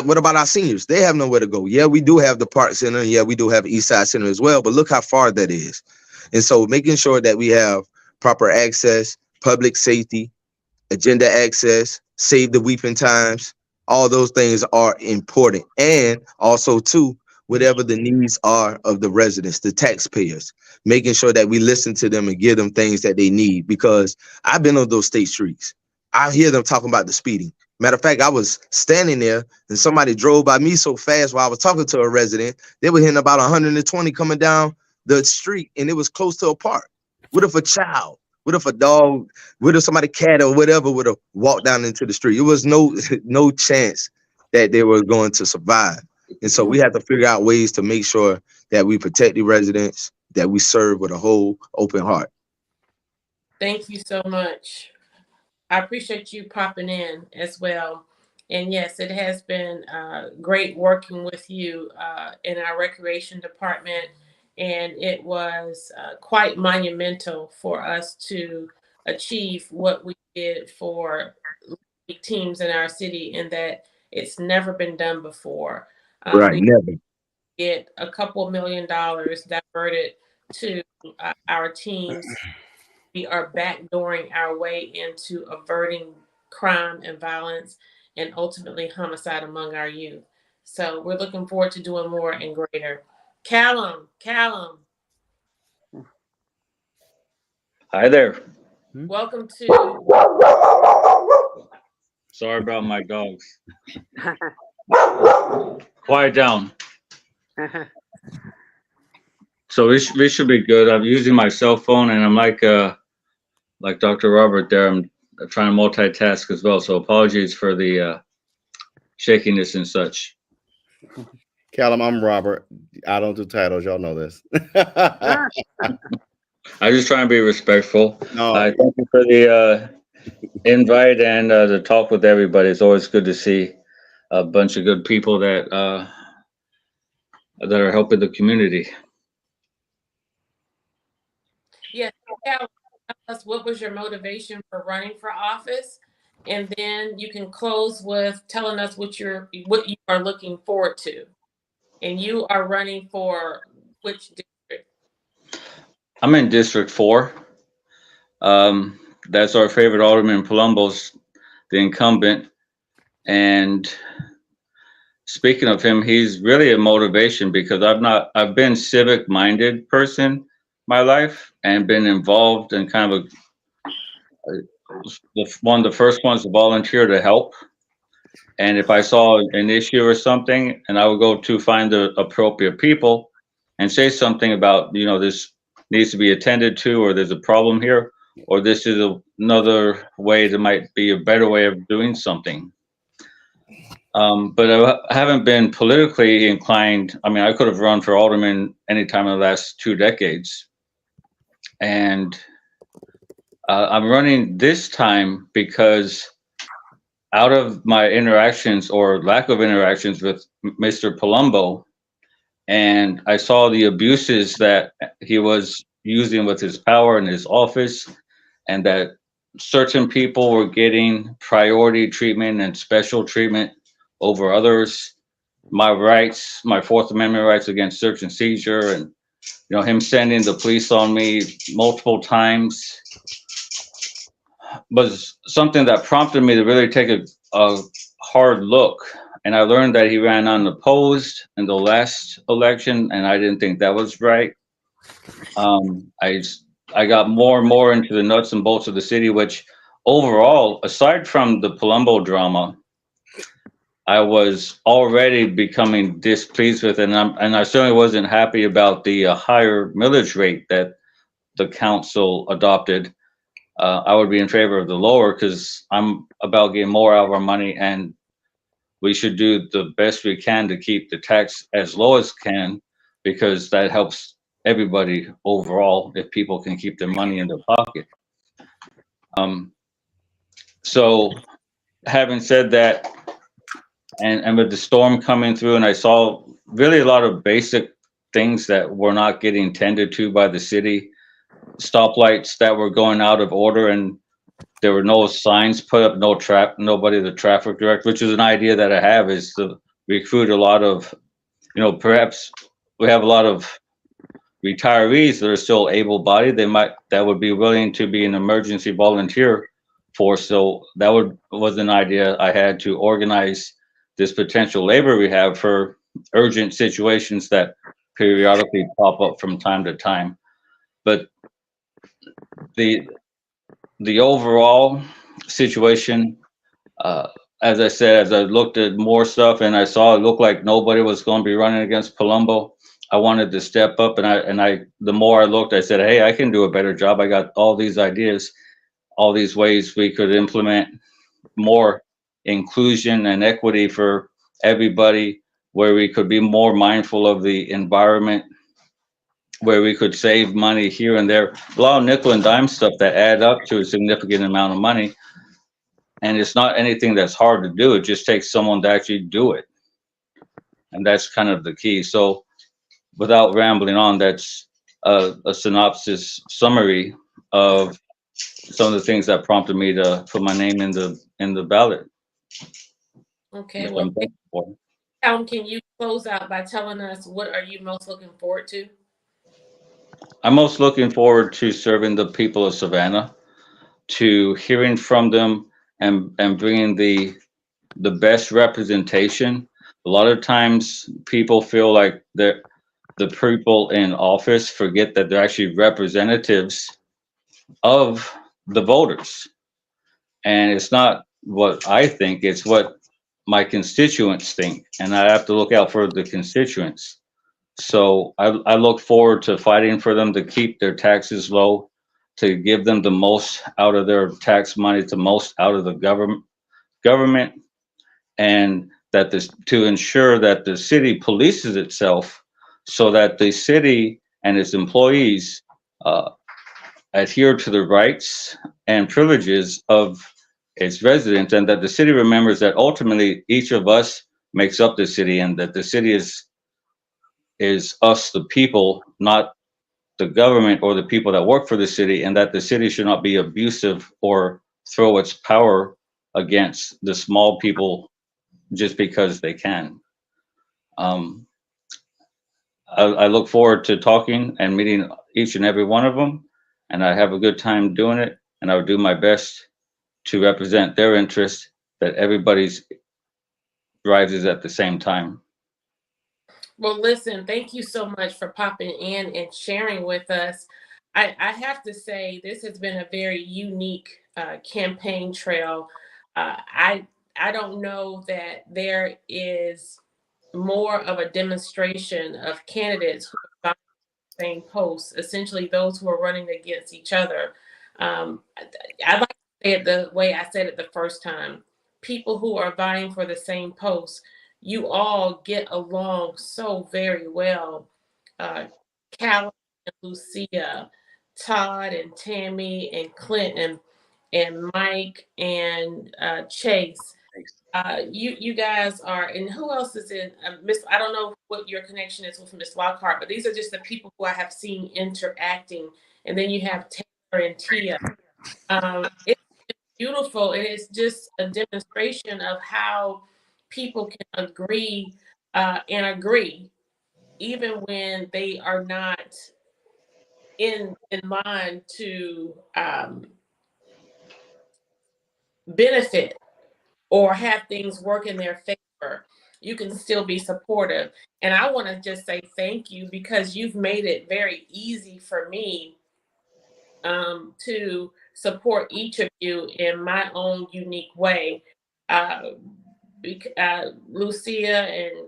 What about our seniors? They have nowhere to go. Yeah, we do have the Park Center. Yeah, we do have East Side Center as well. But look how far that is. And so making sure that we have proper access, public safety, agenda access, save the weeping times. All those things are important. And also, too, whatever the needs are of the residents, the taxpayers, making sure that we listen to them and give them things that they need. Because I've been on those state streets. I hear them talking about the speeding. Matter of fact, I was standing there and somebody drove by me so fast while I was talking to a resident. They were hitting about 120 coming down the street, and it was close to a park. What if a child? What if a dog? What if somebody, cat or whatever, would have walked down into the street? It was no chance that they were going to survive. And so we have to figure out ways to make sure that we protect the residents, that we serve with a whole open heart. Thank you so much. I appreciate you popping in as well. And yes, it has been great working with you in our recreation department. And it was quite monumental for us to achieve what we did for teams in our city, in that it's never been done before. Right, We never. get a couple $1 million diverted to our teams. We are backdooring our way into averting crime and violence and ultimately homicide among our youth. So we're looking forward to doing more and greater. Callum, Hi there. welcome to. Sorry about my dogs. Quiet down. So we should be good. I'm using my cell phone, and I'm like Dr. Robert there. I'm trying to multitask as well. So apologies for the shakiness and such. Callum, I'm Robert. I don't do titles. Y'all know this. I just trying to be respectful. No, Thank you for the invite and the talk with everybody. It's always good to see a bunch of good people that are helping the community. Yes, Callum, tell us what was your motivation for running for office, and then you can close with telling us what you are looking forward to. And you are running for which district? I'm in District 4. That's our favorite Alderman Palumbo's the incumbent. And speaking of him, he's really a motivation because I've been civic minded person my life and been involved in kind of one of the first ones to volunteer to help. And if I saw an issue or something, and I would go to find the appropriate people and say something about, this needs to be attended to, or there's a problem here, or this is another way that might be a better way of doing something. But I haven't been politically inclined. I mean, I could have run for alderman anytime in the last 2 decades. And I'm running this time because out of my interactions or lack of interactions with Mr. Palumbo, and I saw the abuses that he was using with his power in his office, and that certain people were getting priority treatment and special treatment over others. My rights, my Fourth Amendment rights against search and seizure, and him sending the police on me multiple times was something that prompted me to really take a hard look. And I learned that he ran unopposed in the last election, and I didn't think that was right. I got more and more into the nuts and bolts of the city, which overall, aside from the Palumbo drama, I was already becoming displeased with, and I certainly wasn't happy about the higher millage rate that the council adopted. I would be in favor of the lower because I'm about getting more out of our money, and we should do the best we can to keep the tax as low as can, because that helps everybody overall if people can keep their money in their pocket. So having said that, and with the storm coming through, and I saw really a lot of basic things that were not getting tended to by the city, stoplights that were going out of order, and there were no signs put up, nobody the traffic director, which is an idea that I have, is to recruit a lot of, perhaps we have a lot of retirees that are still able-bodied. That would be willing to be an emergency volunteer force. So that was an idea I had to organize this potential labor we have for urgent situations that periodically pop up from time to time. But the overall situation, as I said, as I looked at more stuff and I saw it looked like nobody was going to be running against Palumbo, I wanted to step up, and I the more I looked, I said, hey, I can do a better job. I got all these ideas, all these ways we could implement more inclusion and equity for everybody, where we could be more mindful of the environment, where we could save money here and there. A lot of nickel and dime stuff that add up to a significant amount of money. And it's not anything that's hard to do. It just takes someone to actually do it. And that's kind of the key. So without rambling on, that's a synopsis summary of some of the things that prompted me to put my name in the ballot, Okay, which well, I'm thankful for. Can you close out by telling us what are you most looking forward to? I'm most looking forward to serving the people of Savannah, to hearing from them and bringing the best representation. A lot of times people feel like the people in office forget that they're actually representatives of the voters. And it's not what I think, it's what my constituents think. And I have to look out for the constituents. So I look forward to fighting for them to keep their taxes low, to give them the most out of their tax money, the most out of the government, and that this to ensure that the city polices itself so that the city and its employees uh, adhere to the rights and privileges of its residents, and that the city remembers that ultimately each of us makes up the city, and that the city is us, the people, not the government or the people that work for the city, and that the city should not be abusive or throw its power against the small people just because they can. Um, I look forward to talking and meeting each and every one of them, and I have a good time doing it, and I will do my best to represent their interest, that everybody's rises at the same time. Well, listen, thank you so much for popping in and sharing with us. I have to say, this has been a very unique campaign trail. I don't know that there is more of a demonstration of candidates who are same posts, essentially those who are running against each other. I like to say it the way I said it the first time. People who are vying for the same post, you all get along so very well. Uh, Callie and Lucia, Todd and Tammy and Clinton and Mike and Chase. You guys are, and who else is in Miss? I don't know what your connection is with Miss Lockhart, but these are just the people who I have seen interacting. And then you have Taylor and Tia. It's beautiful, and it's just a demonstration of how people can agree and agree, even when they are not in line to benefit or have things work in their favor. You can still be supportive. And I want to just say thank you, because you've made it very easy for me to support each of you in my own unique way. Uh, Lucia and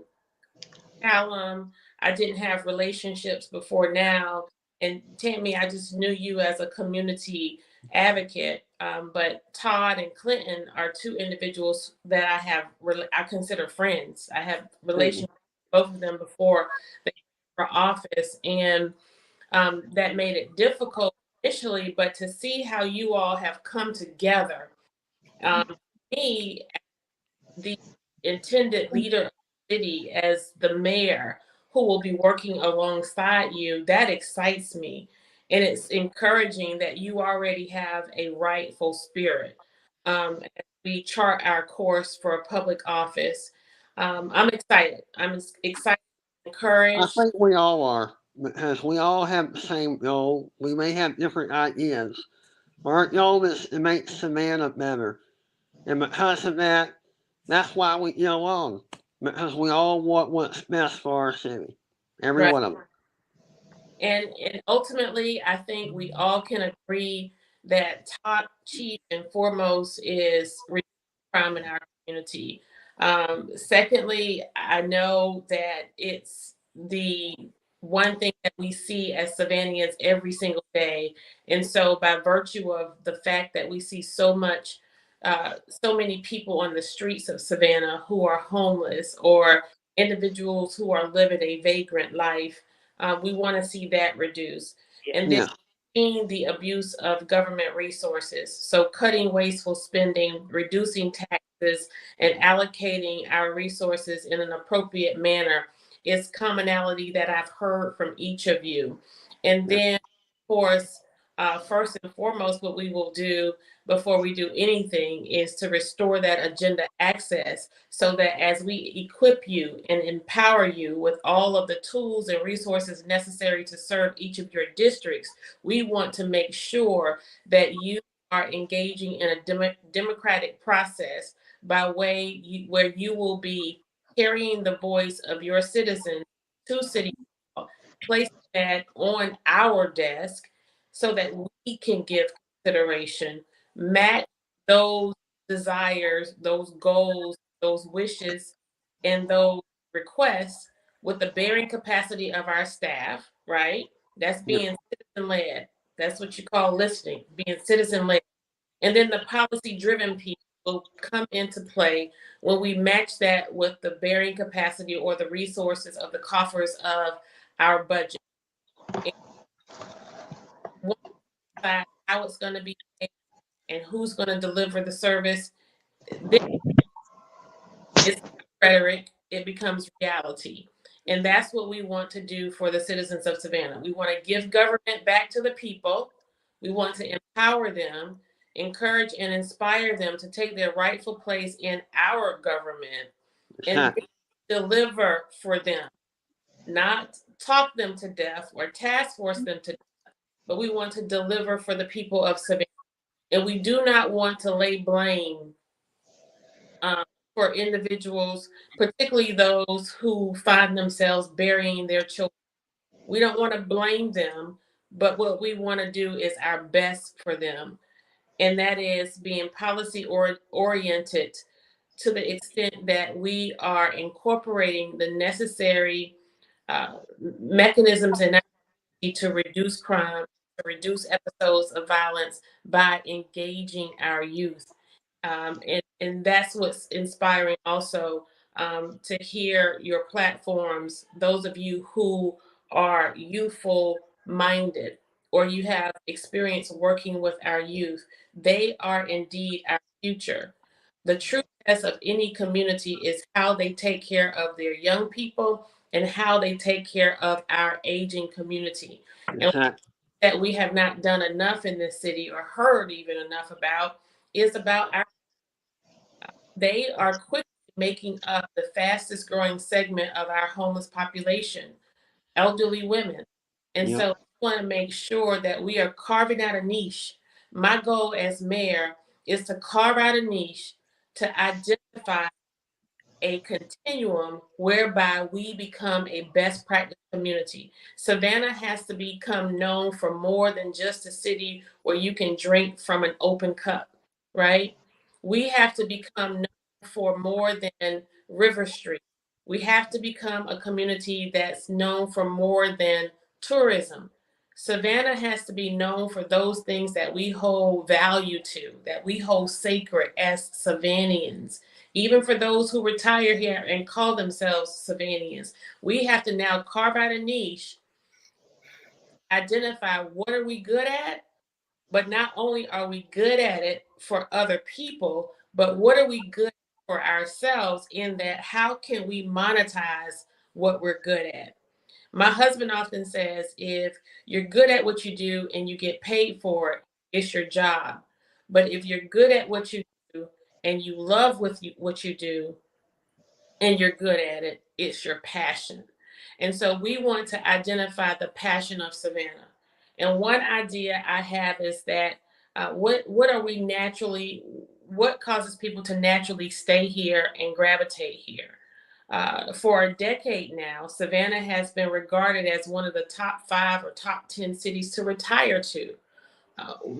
Callum, I didn't have relationships before now. And Tammy, I just knew you as a community advocate. But Todd and Clinton are two individuals that I consider friends. I have relationships with both of them before they ran for office, and that made it difficult initially. But to see how you all have come together, me, the intended leader of the city, as the mayor who will be working alongside you, that excites me. And it's encouraging that you already have a rightful spirit as we chart our course for public office. I'm excited. I'm excited, I encouraged. think we all are, because we all have the same goal. We may have different ideas. Our goal is to make Savannah better. And because of that, that's why we get along. Because we all want what's best for our city. Every Right. one of them. And ultimately, I think we all can agree that top, chief, and foremost is reducing crime in our community. Secondly, I know that it's the one thing that we see as Savannahans every single day. And so, by virtue of the fact that we see so many people on the streets of Savannah who are homeless, or individuals who are living a vagrant life, we want to see that reduced. And then Yeah. the abuse of government resources. So cutting wasteful spending, reducing taxes, and allocating our resources in an appropriate manner is commonality that I've heard from each of you. And Yeah. then, of course, first and foremost, what we will do before we do anything is to restore that agenda access so that as we equip you and empower you with all of the tools and resources necessary to serve each of your districts, we want to make sure that you are engaging in a democratic process by where you will be carrying the voice of your citizens to city hall, placing that on our desk so that we can give consideration, match those desires, those goals, those wishes, and those requests with the bearing capacity of our staff, right? That's Yeah. being citizen led. That's what you call listening, being citizen led. And then the policy driven piece will come into play when we match that with the bearing capacity or the resources of the coffers of our budget. And one side, how it's going to be paid and who's going to deliver the service. Then it's not rhetoric, it becomes reality. And that's what we want to do for the citizens of Savannah. We want to give government back to the people. We want to empower them, encourage and inspire them to take their rightful place in our government and deliver for them, not talk them to death or task force them to death, but we want to deliver for the people of Savannah. And we do not want to lay blame um, for individuals, particularly those who find themselves burying their children. We don't want to blame them, but what we want to do is our best for them. And that is being policy oriented to the extent that we are incorporating the necessary mechanisms and to reduce crime, to reduce episodes of violence by engaging our youth. And that's what's inspiring also to hear your platforms, those of you who are youthful minded or you have experience working with our youth, they are indeed our future. The true test of any community is how they take care of their young people and how they take care of our aging community. And that we have not done enough in this city or heard even enough about is about our, they are quickly making up the fastest growing segment of our homeless population, elderly women. And Yep. so I want to make sure that we are carving out a niche. My goal as mayor is to carve out a niche to identify a continuum whereby we become a best practice community. Savannah has to become known for more than just a city where you can drink from an open cup, right? We have to become known for more than River Street. We have to become a community that's known for more than tourism. Savannah has to be known for those things that we hold value to, that we hold sacred as Savannians. Even for those who retire here and call themselves Savannians, we have to now carve out a niche, identify what are we good at, but not only are we good at it for other people, but what are we good for ourselves in that how can we monetize what we're good at? My husband often says if you're good at what you do and you get paid for it, it's your job. But if you're good at what you do and you love what you do, and you're good at it, it's your passion. And so we want to identify the passion of Savannah. And one idea I have is that what are we naturally, what causes people to naturally stay here and gravitate here? For a decade now, Savannah has been regarded as one of the top 5 or top 10 cities to retire to.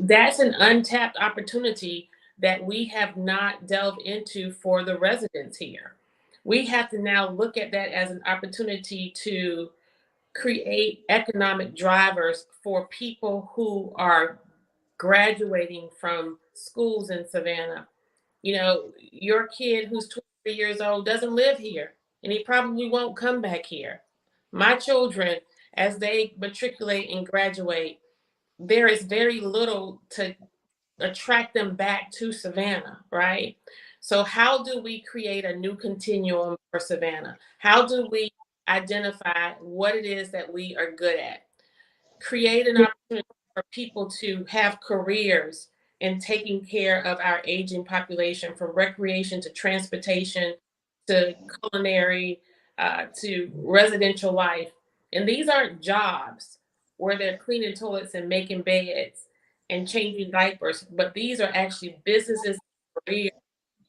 That's an untapped opportunity that we have not delved into for the residents here. We have to now look at that as an opportunity to create economic drivers for people who are graduating from schools in Savannah. You know, your kid who's 23 years old doesn't live here and he probably won't come back here. My children, as they matriculate and graduate, there is very little to attract them back to Savannah, right? So how do we create a new continuum for Savannah? How do we identify what it is that we are good at? Create an opportunity for people to have careers in taking care of our aging population, from recreation to transportation to culinary to residential life. And these aren't jobs where they're cleaning toilets and making beds and changing diapers, but these are actually businesses, careers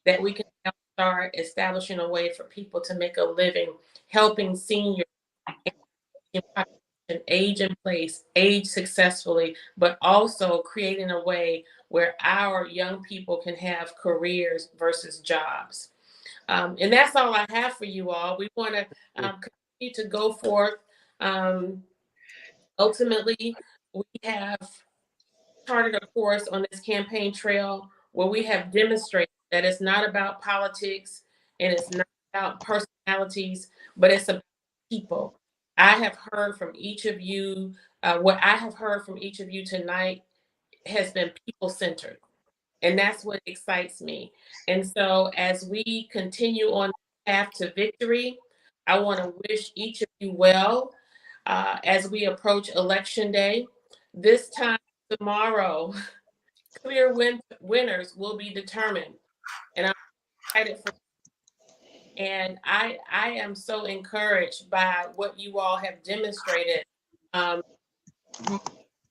that we can help start establishing a way for people to make a living, helping seniors age in place, age successfully, but also creating a way where our young people can have careers versus jobs. And that's all I have for you all. We want to continue to go forth. Ultimately, we have charted a course on this campaign trail where we have demonstrated that it's not about politics and it's not about personalities, but it's about people. I have heard from each of you, what I have heard from each of you tonight has been people centered. And that's what excites me. And so as we continue on the path to victory, I want to wish each of you well as we approach Election Day. This time tomorrow, clear winners will be determined. And I'm excited for. And I am so encouraged by what you all have demonstrated.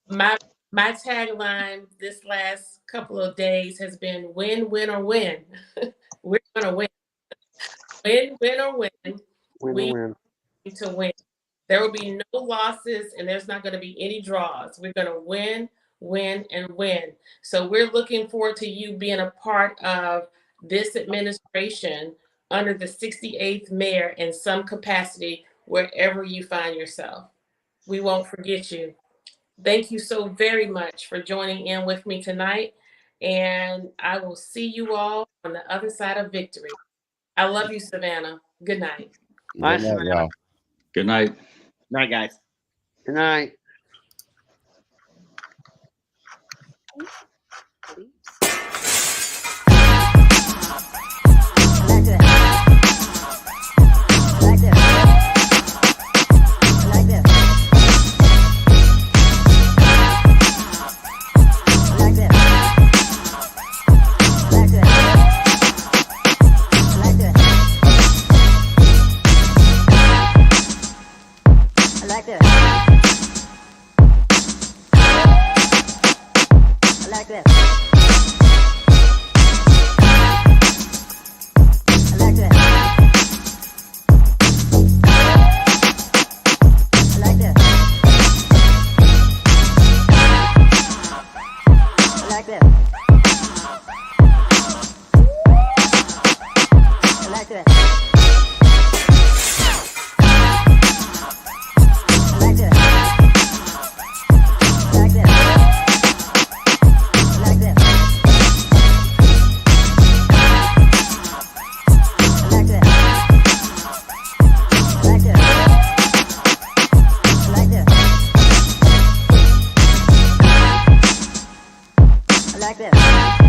My tagline this last couple of days has been win, win, or win. We're gonna win. Win, win, or win. We need to win. There will be no losses and there's not going to be any draws. We're going to win, win, and win. So we're looking forward to you being a part of this administration under the 68th mayor in some capacity, wherever you find yourself. We won't forget you. Thank you so very much for joining in with me tonight. And I will see you all on the other side of victory. I love you, Savannah. Good night. Bye, Good night, Savannah. y'all. Good night. Night, guys. Good night. Like this.